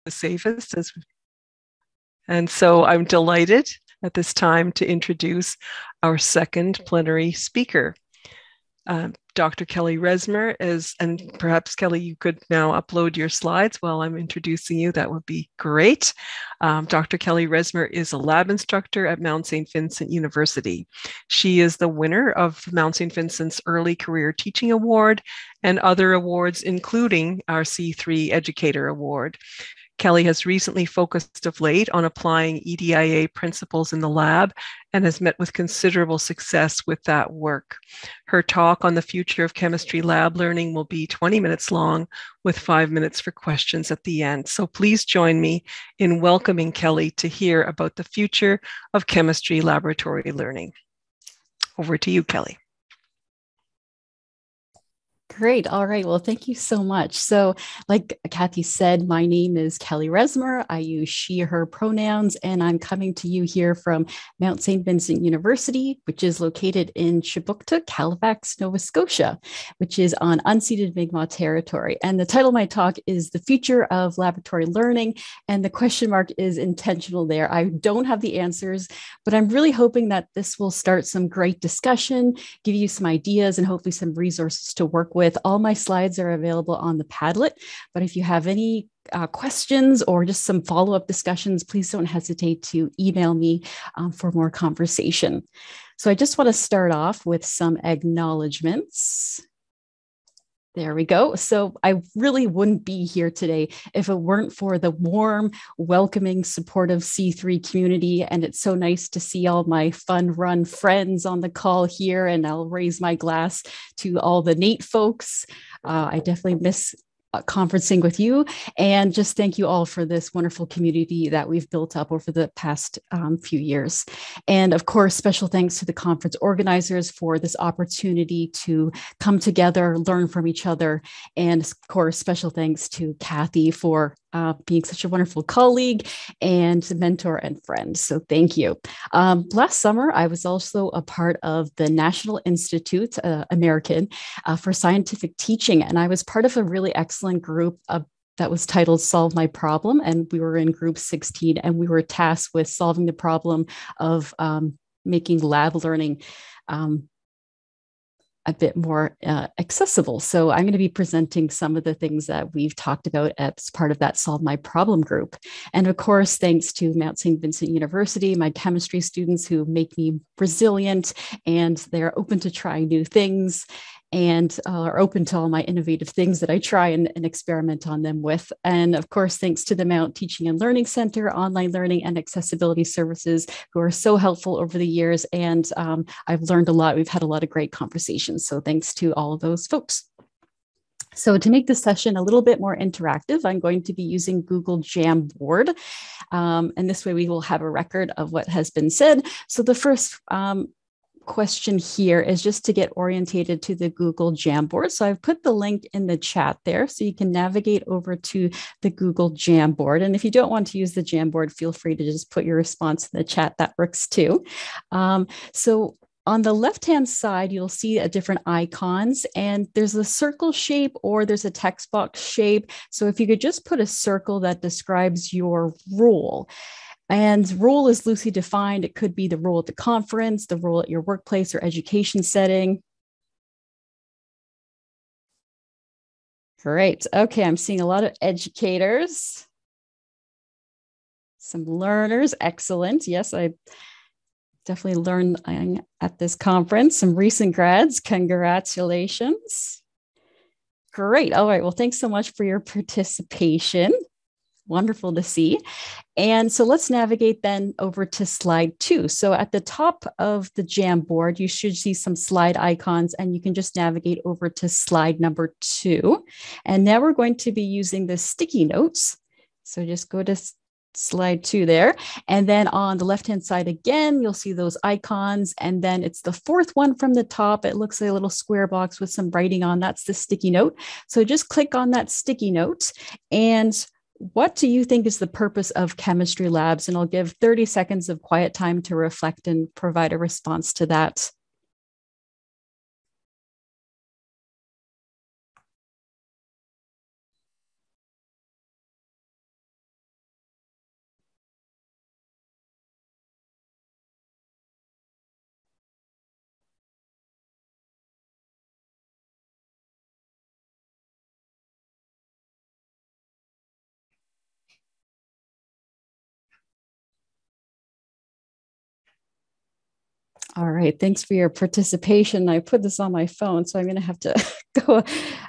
the safest. And so I'm delighted at this time to introduce our second plenary speaker. Dr. Kelly Resmer is, and perhaps Kelly, you could now upload your slides while I'm introducing you. That would be great. Dr. Kelly Resmer is a lab instructor at Mount St. Vincent University. She is the winner of Mount St. Vincent's Early Career Teaching Award and other awards, including our C3 Educator Award. Kelly has recently focused of late on applying EDIA principles in the lab and has met with considerable success with that work. Her talk on the future of chemistry lab learning will be 20 minutes long with 5 minutes for questions at the end. So please join me in welcoming Kelly to hear about the future of chemistry laboratory learning. Over to you, Kelly. Great. All right. Well, thank you so much. So like Kathy said, my name is Kelly Resmer. I use she, her pronouns, and I'm coming to you here from Mount St. Vincent University, which is located in Chibuktuk, Halifax, Nova Scotia, which is on unceded Mi'kmaq territory. And the title of my talk is The Future of Laboratory Learning. And the question mark is intentional there. I don't have the answers, but I'm really hoping that this will start some great discussion, give you some ideas, and hopefully some resources to work with. All my slides are available on the Padlet, but if you have any questions or just some follow-up discussions, please don't hesitate to email me for more conversation. So I just want to start off with some acknowledgements. There we go. So I really wouldn't be here today if it weren't for the warm, welcoming, supportive C3 community. And it's so nice to see all my fun run friends on the call here. And I'll raise my glass to all the NATE folks. I definitely miss conferencing with you, and just thank you all for this wonderful community that we've built up over the past few years. And of course, special thanks to the conference organizers for this opportunity to come together, learn from each other. And of course, special thanks to Kathy for being such a wonderful colleague and mentor and friend. So thank you. Last summer, I was also a part of the National Institute, American, for Scientific Teaching. And I was part of a really excellent group that was titled Solve My Problem. And we were in group 16, and we were tasked with solving the problem of making lab learning a bit more accessible. So I'm going to be presenting some of the things that we've talked about as part of that Solve My Problem group. And of course, thanks to Mount St. Vincent University, my chemistry students who make me resilient, and they're open to trying new things and are open to all my innovative things that I try and experiment on them with. And of course, thanks to the Mount Teaching and Learning Center, online learning and accessibility services, who are so helpful over the years. And I've learned a lot. We've had a lot of great conversations. So thanks to all of those folks. So to make this session a little bit more interactive, I'm going to be using Google Jamboard. And this way we will have a record of what has been said. So the first question here is just to get orientated to the Google Jamboard. So I've put the link in the chat there so you can navigate over to the Google Jamboard. And if you don't want to use the Jamboard, feel free to just put your response in the chat. That works too. So on the left-hand side, you'll see a different icons, and there's a circle shape or there's a text box shape. So if you could just put a circle that describes your role. And role is loosely defined. It could be the role at the conference, the role at your workplace or education setting. Great. Okay, I'm seeing a lot of educators, some learners. Excellent. Yes, I definitely learned at this conference. Some recent grads. Congratulations. Great. All right. Well, thanks so much for your participation. Wonderful to see. And so let's navigate then over to slide 2. So at the top of the Jamboard, you should see some slide icons, and you can just navigate over to slide number 2. And now we're going to be using the sticky notes. So just go to slide 2 there. And then on the left-hand side again, you'll see those icons. And then it's the fourth one from the top. It looks like a little square box with some writing on. That's the sticky note. So just click on that sticky note, and what do you think is the purpose of chemistry labs? And I'll give 30 seconds of quiet time to reflect and provide a response to that. right. Thanks for your participation. I put this on my phone, so I'm going to have to go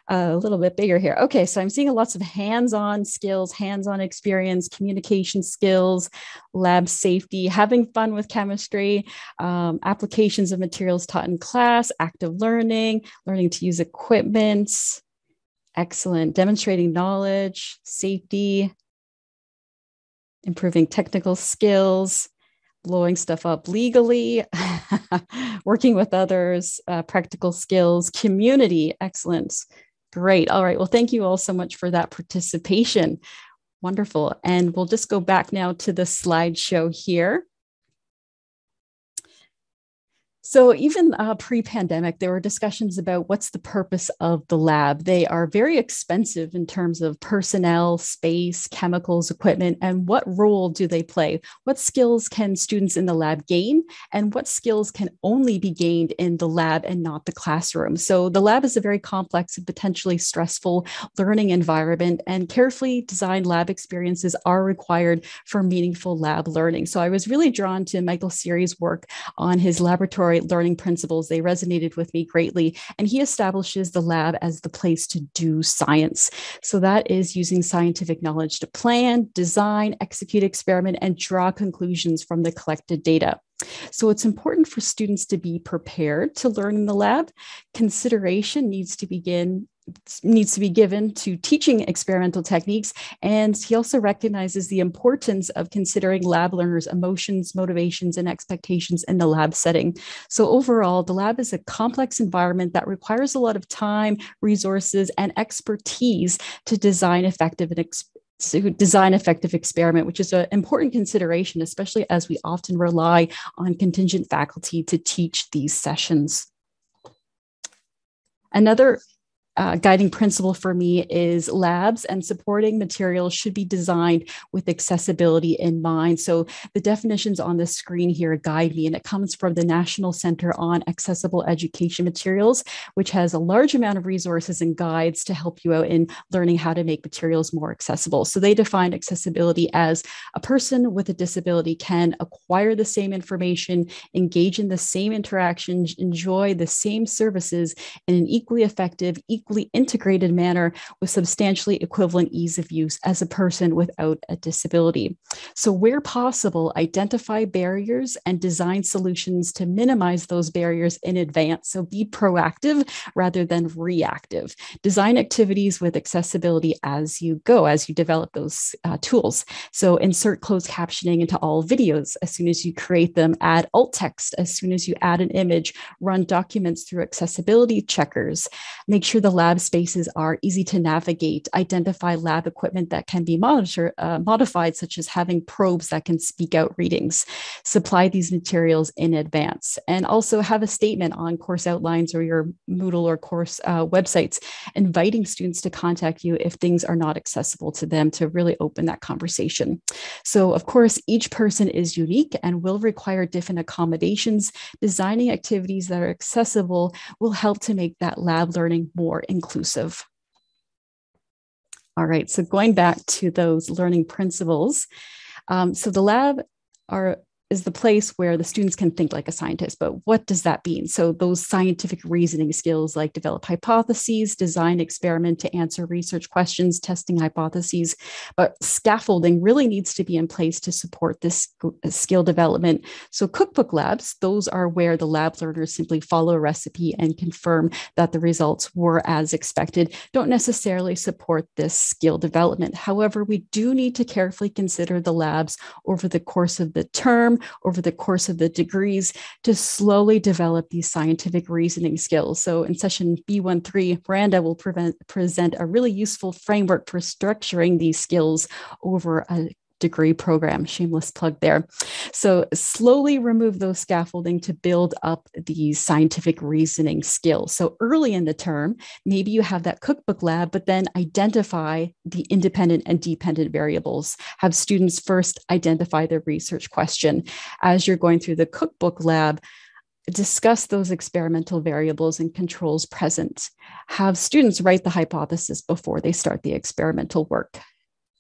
a little bit bigger here. Okay, so I'm seeing lots of hands-on skills, hands-on experience, communication skills, lab safety, having fun with chemistry, applications of materials taught in class, active learning, learning to use equipment. Excellent. Demonstrating knowledge, safety, improving technical skills, blowing stuff up legally, working with others, practical skills, community. Excellent. Great. All right. Well, thank you all so much for that participation. Wonderful. And we'll just go back now to the slideshow here. So even pre-pandemic, there were discussions about what's the purpose of the lab. They are very expensive in terms of personnel, space, chemicals, equipment, and what role do they play? What skills can students in the lab gain? And what skills can only be gained in the lab and not the classroom? So the lab is a very complex and potentially stressful learning environment, and carefully designed lab experiences are required for meaningful lab learning. So I was really drawn to Michael Seary's work on his laboratory learning principles. They resonated with me greatly. And he establishes the lab as the place to do science. So that is using scientific knowledge to plan, design, execute, experiment, and draw conclusions from the collected data. So it's important for students to be prepared to learn in the lab. Consideration needs to be given to teaching experimental techniques. And he also recognizes the importance of considering lab learners' emotions, motivations, and expectations in the lab setting. So overall, the lab is a complex environment that requires a lot of time, resources, and expertise to design effective experiment, which is an important consideration, especially as we often rely on contingent faculty to teach these sessions. Another guiding principle for me is labs and supporting materials should be designed with accessibility in mind. So the definitions on the screen here guide me, and it comes from the National Center on Accessible Education Materials, which has a large amount of resources and guides to help you out in learning how to make materials more accessible. So they define accessibility as a person with a disability can acquire the same information, engage in the same interactions, enjoy the same services in an equally effective, equally integrated manner with substantially equivalent ease of use as a person without a disability. So where possible, identify barriers and design solutions to minimize those barriers in advance. So be proactive rather than reactive. Design activities with accessibility as you go, as you develop those tools. So insert closed captioning into all videos as soon as you create them, add alt text as soon as you add an image, run documents through accessibility checkers, make sure the lab spaces are easy to navigate, identify lab equipment that can be modified, such as having probes that can speak out readings, supply these materials in advance, and also have a statement on course outlines or your Moodle or course websites, inviting students to contact you if things are not accessible to them to really open that conversation. So of course, each person is unique and will require different accommodations. Designing activities that are accessible will help to make that lab learning more inclusive. All right, so going back to those learning principles. So the lab is the place where the students can think like a scientist, but what does that mean? So those scientific reasoning skills like develop hypotheses, design experiment to answer research questions, testing hypotheses, but scaffolding really needs to be in place to support this skill development. So cookbook labs, those are where the lab learners simply follow a recipe and confirm that the results were as expected, don't necessarily support this skill development. However, we do need to carefully consider the labs over the course of the term, over the course of the degrees to slowly develop these scientific reasoning skills. So in session B13, Miranda will present a really useful framework for structuring these skills over a degree program. Shameless plug there. So slowly remove those scaffolding to build up these scientific reasoning skills. So early in the term, maybe you have that cookbook lab, but then identify the independent and dependent variables. Have students first identify their research question. As you're going through the cookbook lab, discuss those experimental variables and controls present. Have students write the hypothesis before they start the experimental work.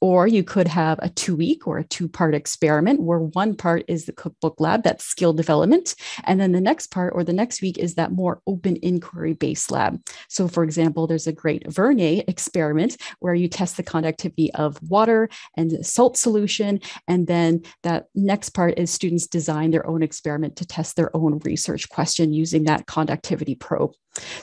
Or you could have a 2-week or a 2-part experiment where one part is the cookbook lab, that's skill development. And then the next part or the next week is that more open inquiry-based lab. So for example, there's a great Vernier experiment where you test the conductivity of water and salt solution. And then that next part is students design their own experiment to test their own research question using that conductivity probe.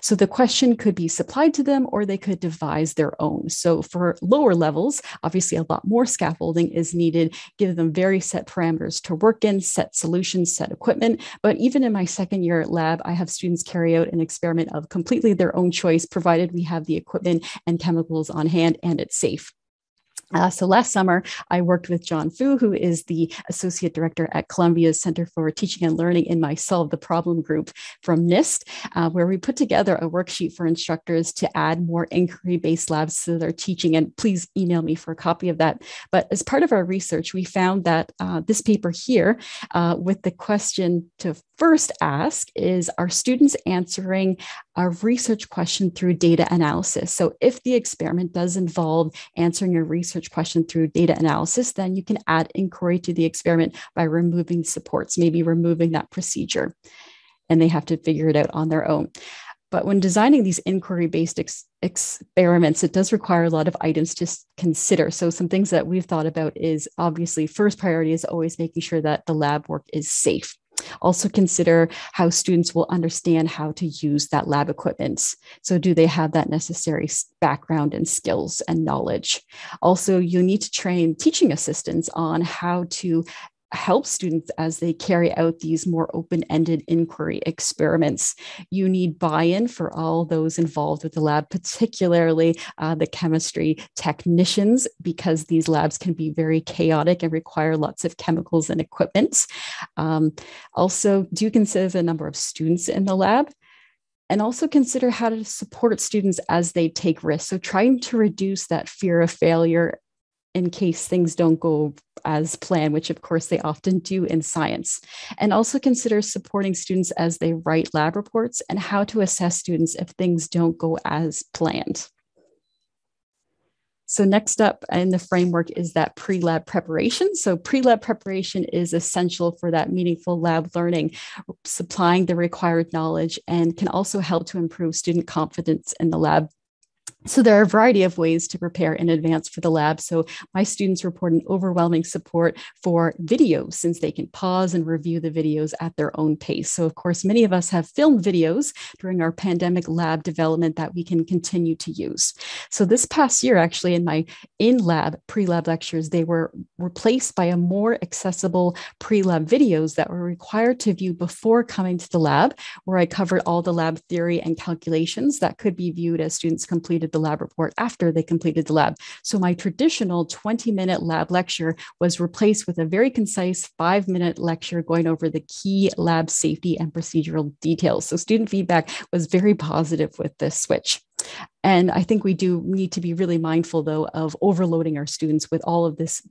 So the question could be supplied to them or they could devise their own. So for lower levels, obviously a lot more scaffolding is needed, give them very set parameters to work in, set solutions, set equipment. But even in my second year lab, I have students carry out an experiment of completely their own choice, provided we have the equipment and chemicals on hand and it's safe. So last summer, I worked with John Fu, who is the Associate Director at Columbia's Center for Teaching and Learning, in my Solve the Problem group from NIST, where we put together a worksheet for instructors to add more inquiry-based labs to their teaching. And please email me for a copy of that. But as part of our research, we found that this paper here, with the question to first ask is, are students answering a research question through data analysis? So if the experiment does involve answering a research question through data analysis, then you can add inquiry to the experiment by removing supports, maybe removing that procedure, and they have to figure it out on their own. But when designing these inquiry-based experiments, it does require a lot of items to consider. So some things that we've thought about is, obviously, first priority is always making sure that the lab work is safe. Also consider how students will understand how to use that lab equipment. So do they have that necessary background and skills and knowledge? Also, you need to train teaching assistants on how to help students as they carry out these more open-ended inquiry experiments. You need buy-in for all those involved with the lab, particularly the chemistry technicians, because these labs can be very chaotic and require lots of chemicals and equipment. Also, do consider the number of students in the lab. And also consider how to support students as they take risks. So trying to reduce that fear of failure in case things don't go as planned, which of course they often do in science. And also consider supporting students as they write lab reports and how to assess students if things don't go as planned. So next up in the framework is that pre-lab preparation. So pre-lab preparation is essential for that meaningful lab learning, supplying the required knowledge, and can also help to improve student confidence in the lab. So there are a variety of ways to prepare in advance for the lab. So my students report an overwhelming support for videos, since they can pause and review the videos at their own pace. So of course, many of us have filmed videos during our pandemic lab development that we can continue to use. So this past year, actually, in my in-lab pre-lab lectures, they were replaced by a more accessible pre-lab videos that were required to view before coming to the lab, where I covered all the lab theory and calculations that could be viewed as students completed the lab report after they completed the lab. So my traditional 20-minute lab lecture was replaced with a very concise 5-minute lecture going over the key lab safety and procedural details. So student feedback was very positive with this switch. And I think we do need to be really mindful, though, of overloading our students with all of this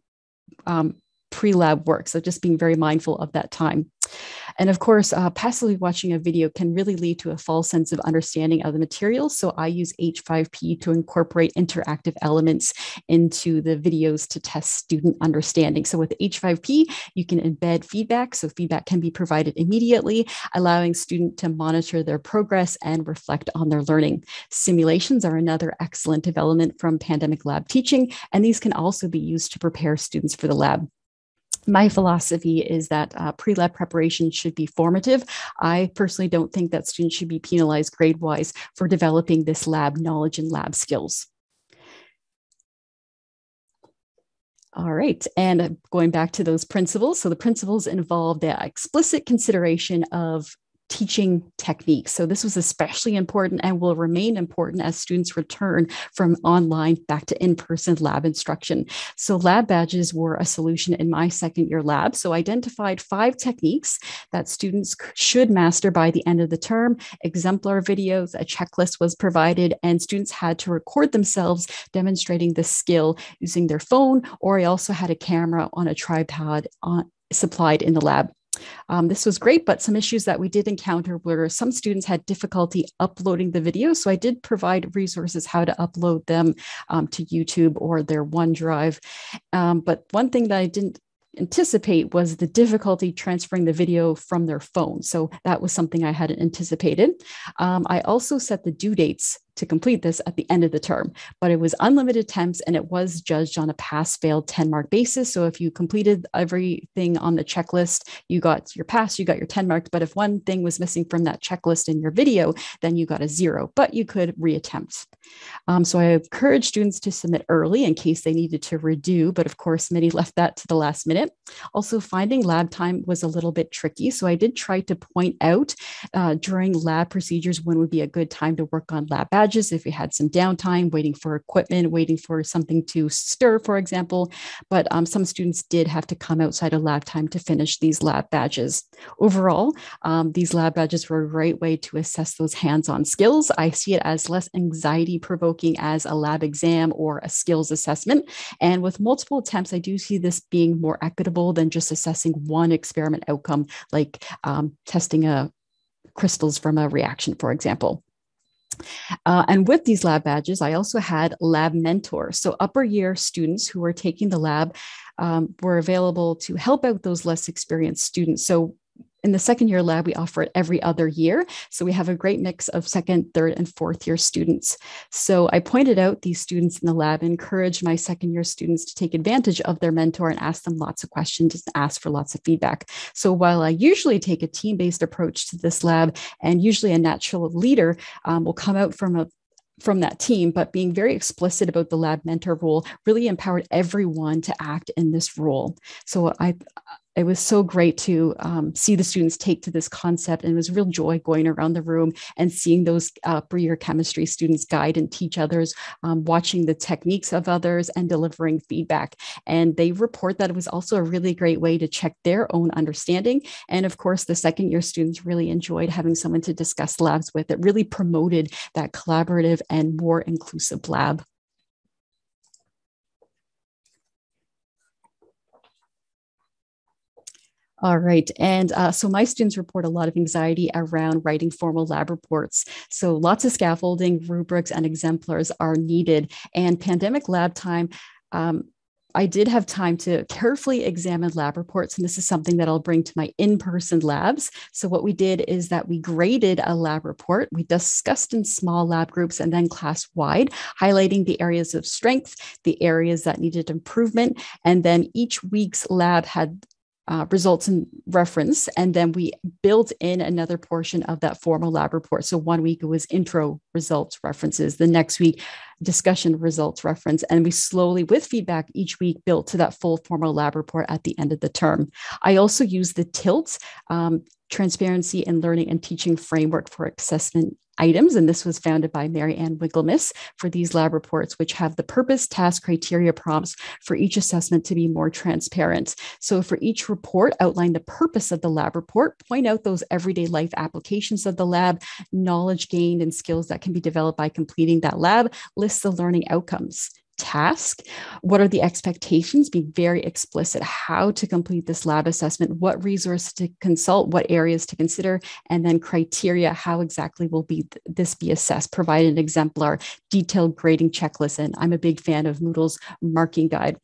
pre-lab work. So just being very mindful of that time. And of course, passively watching a video can really lead to a false sense of understanding of the material. So I use H5P to incorporate interactive elements into the videos to test student understanding. So with H5P, you can embed feedback. So feedback can be provided immediately, allowing students to monitor their progress and reflect on their learning. Simulations are another excellent development from pandemic lab teaching, and these can also be used to prepare students for the lab. My philosophy is that pre-lab preparation should be formative. I personally don't think that students should be penalized grade-wise for developing this lab knowledge and lab skills. All right, and going back to those principles. So the principles involve the explicit consideration of teaching techniques. So this was especially important and will remain important as students return from online back to in-person lab instruction. So lab badges were a solution in my second year lab. So I identified 5 techniques that students should master by the end of the term. Exemplar videos, a checklist was provided, and students had to record themselves demonstrating the skill using their phone, or I also had a camera on a tripod supplied in the lab. This was great, but some issues that we did encounter were some students had difficulty uploading the video. So I did provide resources how to upload them to YouTube or their OneDrive. But one thing that I didn't anticipate was the difficulty transferring the video from their phone. So that was something I hadn't anticipated. I also set the due dates to complete this at the end of the term, but it was unlimited attempts and it was judged on a pass-fail 10-mark basis. So if you completed everything on the checklist, you got your pass, you got your 10 marks. But if one thing was missing from that checklist in your video, then you got a 0, but you could reattempt. So I encourage students to submit early in case they needed to redo, but of course, many left that to the last minute. Also, finding lab time was a little bit tricky. So I did try to point out during lab procedures when would be a good time to work on lab badges if you had some downtime, waiting for equipment, waiting for something to stir, for example. But some students did have to come outside of lab time to finish these lab badges. Overall, these lab badges were a great way to assess those hands-on skills. I see it as less anxiety-provoking as a lab exam or a skills assessment. And with multiple attempts, I do see this being more equitable than just assessing one experiment outcome, like testing crystals from a reaction, for example. And with these lab badges, I also had lab mentors. So upper year students who were taking the lab were available to help out those less experienced students. So in the second year lab, we offer it every other year. So we have a great mix of second, third, and fourth year students. So I pointed out these students in the lab, encouraged my second year students to take advantage of their mentor and ask them lots of questions and ask for lots of feedback. So while I usually take a team-based approach to this lab, and usually a natural leader will come out from that team, but being very explicit about the lab mentor role really empowered everyone to act in this role. So it was so great to see the students take to this concept, and it was real joy going around the room and seeing those upper year chemistry students guide and teach others, watching the techniques of others and delivering feedback. And they report that it was also a really great way to check their own understanding. And of course, the second year students really enjoyed having someone to discuss labs with. It really promoted that collaborative and more inclusive lab. All right. And so my students report a lot of anxiety around writing formal lab reports. So lots of scaffolding, rubrics, and exemplars are needed. And pandemic lab time, I did have time to carefully examine lab reports, and this is something that I'll bring to my in-person labs. So what we did is that we graded a lab report. We discussed in small lab groups and then class-wide, highlighting the areas of strength, the areas that needed improvement, and then each week's lab had results and reference. And then we built in another portion of that formal lab report. So one week it was intro results references. The next week, discussion results reference. And we slowly, with feedback each week, built to that full formal lab report at the end of the term. I also use the TILT, Transparency in Learning and Teaching Framework for Assessment items. And this was founded by Mary Ann Wigglemas for these lab reports, which have the purpose, task, criteria, prompts for each assessment to be more transparent. So for each report, outline the purpose of the lab report, point out those everyday life applications of the lab, knowledge gained and skills that can be developed by completing that lab, list the learning outcomes. Task, what are the expectations? Be very explicit how to complete this lab assessment, what resources to consult, what areas to consider, and then criteria, how exactly will this be assessed? Provide an exemplar, detailed grading checklist, and I'm a big fan of Moodle's marking guide.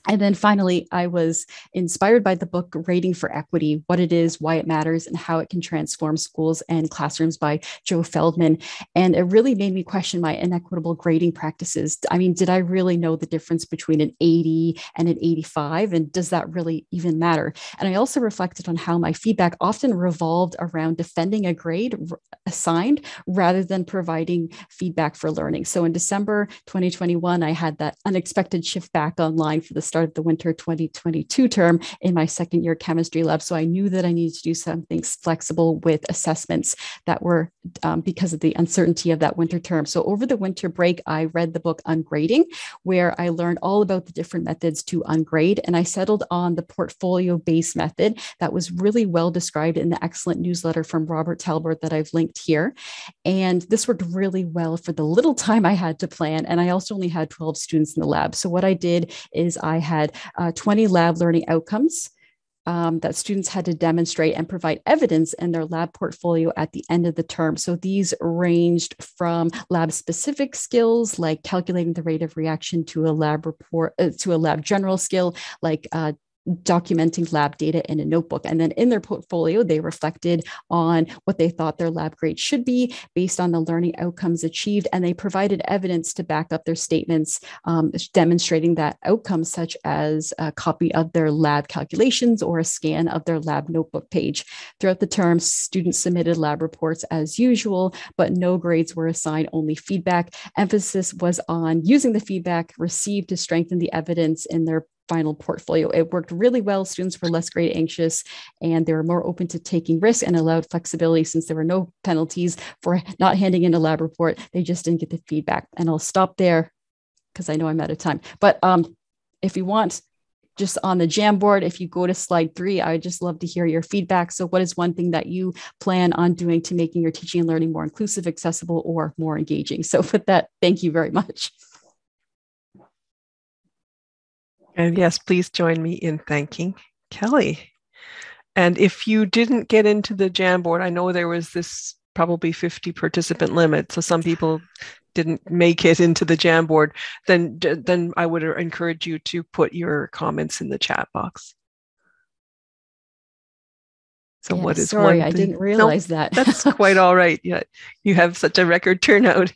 And then finally, I was inspired by the book Rating for Equity, What It Is, Why It Matters, and How It Can Transform Schools and Classrooms by Joe Feldman. And it really made me question my inequitable grading practices. I mean, did I really know the difference between an 80 and an 85? And does that really even matter? And I also reflected on how my feedback often revolved around defending a grade assigned rather than providing feedback for learning. So in December 2021, I had that unexpected shift back online for the start of the winter 2022 term in my second year chemistry lab. So I knew that I needed to do something flexible with assessments that were because of the uncertainty of that winter term. So over the winter break, I read the book Ungrading, where I learned all about the different methods to ungrade. And I settled on the portfolio-based method that was really well described in the excellent newsletter from Robert Talbot that I've linked here. And this worked really well for the little time I had to plan. And I also only had 12 students in the lab. So what I did is I had 20 lab learning outcomes, that students had to demonstrate and provide evidence in their lab portfolio at the end of the term. So these ranged from lab-specific skills, like calculating the rate of reaction, to a lab report, to a lab general skill, like documenting lab data in a notebook. And then in their portfolio, they reflected on what they thought their lab grade should be based on the learning outcomes achieved. And they provided evidence to back up their statements, demonstrating that outcomes such as a copy of their lab calculations or a scan of their lab notebook page. Throughout the term, students submitted lab reports as usual, but no grades were assigned, only feedback. Emphasis was on using the feedback received to strengthen the evidence in their final portfolio. It worked really well. Students were less grade anxious, and they were more open to taking risks and allowed flexibility since there were no penalties for not handing in a lab report. They just didn't get the feedback. And I'll stop there because I know I'm out of time. But if you want, just on the Jamboard, if you go to slide 3, I would just love to hear your feedback. So what is one thing that you plan on doing to making your teaching and learning more inclusive, accessible, or more engaging? So with that, thank you very much. And yes, please join me in thanking Kelly. And if you didn't get into the Jamboard, I know there was this probably 50 participant limit, so some people didn't make it into the Jamboard, then I would encourage you to put your comments in the chat box. So yeah, what is sorry, one I thing? didn't realize that. That's quite all right. Yeah, you have such a record turnout.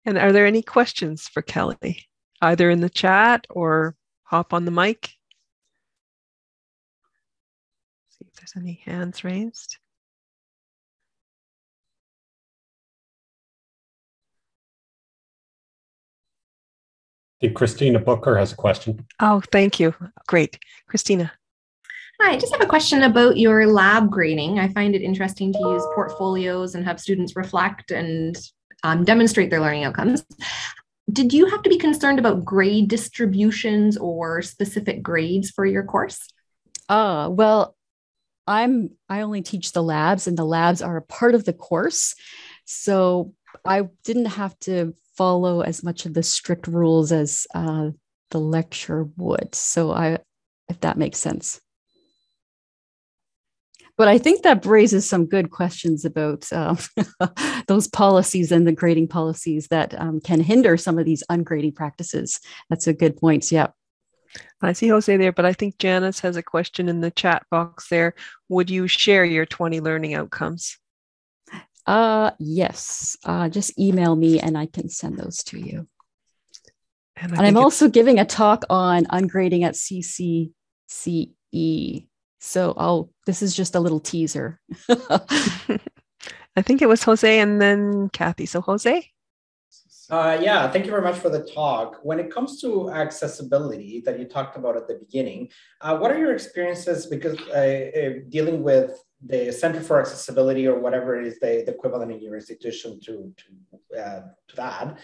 And are there any questions for Kelly, either in the chat or hop on the mic? See if there's any hands raised. I think Christina Booker has a question. Oh, thank you. Great. Christina. Hi, I just have a question about your lab grading. I find it interesting to use portfolios and have students reflect and demonstrate their learning outcomes. Did you have to be concerned about grade distributions or specific grades for your course? Well, I only teach the labs, and the labs are a part of the course. So I didn't have to follow as much of the strict rules as the lecture would. So if that makes sense. But I think that raises some good questions about those policies and the grading policies that can hinder some of these ungrading practices. That's a good point. Yeah. I see Jose there, but I think Janice has a question in the chat box there. Would you share your 20 learning outcomes? Yes. Just email me and I can send those to you. And I'm also giving a talk on ungrading at CCCE. So this is just a little teaser. I think it was Jose and then Kathy. So Jose? Yeah, thank you very much for the talk. When it comes to accessibility that you talked about at the beginning, what are your experiences because dealing with the Center for Accessibility or whatever it is the equivalent in your institution to that?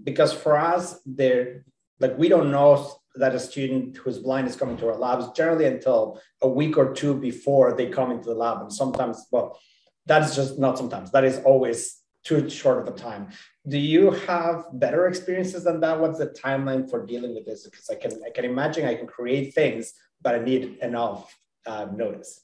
Because for us, we don't know that a student who's blind is coming to our labs generally until a week or two before they come into the lab. And sometimes, well, that is just not sometimes, that is always too short of a time. Do you have better experiences than that? What's the timeline for dealing with this? Because I can imagine I can create things, but I need enough notice.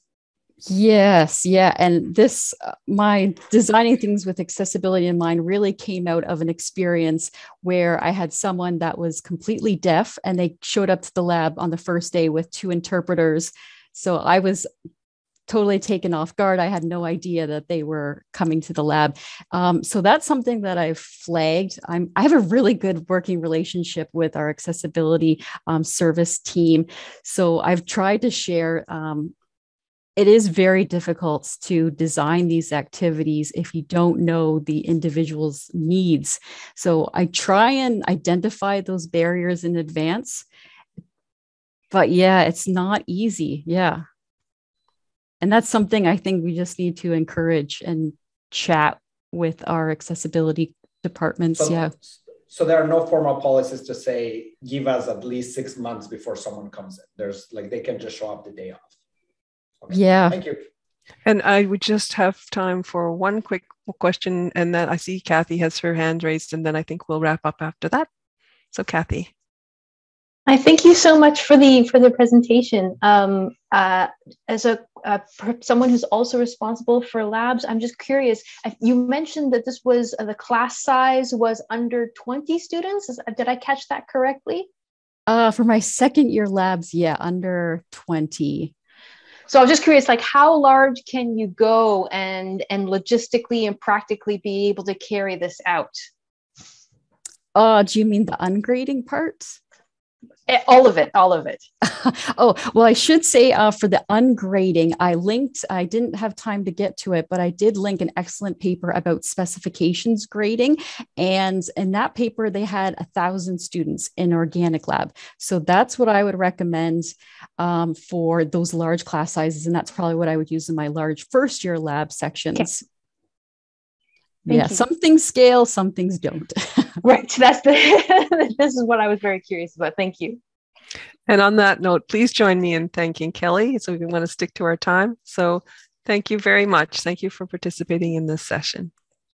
Yes. Yeah. And this, my designing things with accessibility in mind really came out of an experience where I had someone that was completely deaf and they showed up to the lab on the first day with 2 interpreters. So I was totally taken off guard. I had no idea that they were coming to the lab. So that's something that I've flagged. I have a really good working relationship with our accessibility service team. So I've tried to share. It is very difficult to design these activities if you don't know the individual's needs. So I try and identify those barriers in advance. But yeah, it's not easy. Yeah. And that's something I think we just need to encourage and chat with our accessibility departments. So there are no formal policies to say, give us at least 6 months before someone comes in. There's they can just show up the day off. Okay. Yeah. Thank you. And I would just have time for one quick question. And then I see Kathy has her hand raised, and then I think we'll wrap up after that. So Kathy. I thank you so much for the presentation. As someone who's also responsible for labs, I'm just curious. You mentioned that this was the class size was under 20 students. Did I catch that correctly? For my second year labs, yeah, under 20. So I was just curious, like, how large can you go and logistically and practically be able to carry this out? Do you mean the ungrading part? All of it, all of it. Oh, well, I should say for the ungrading, I didn't have time to get to it, but I did link an excellent paper about specifications grading. And in that paper, they had 1,000 students in organic lab. So that's what I would recommend for those large class sizes. And that's probably what I would use in my large first year lab sections. Okay. Yeah, some things scale, some things don't. Right. That's this is what I was very curious about. Thank you. And on that note, please join me in thanking Kelly. So we want to stick to our time. So thank you very much. Thank you for participating in this session.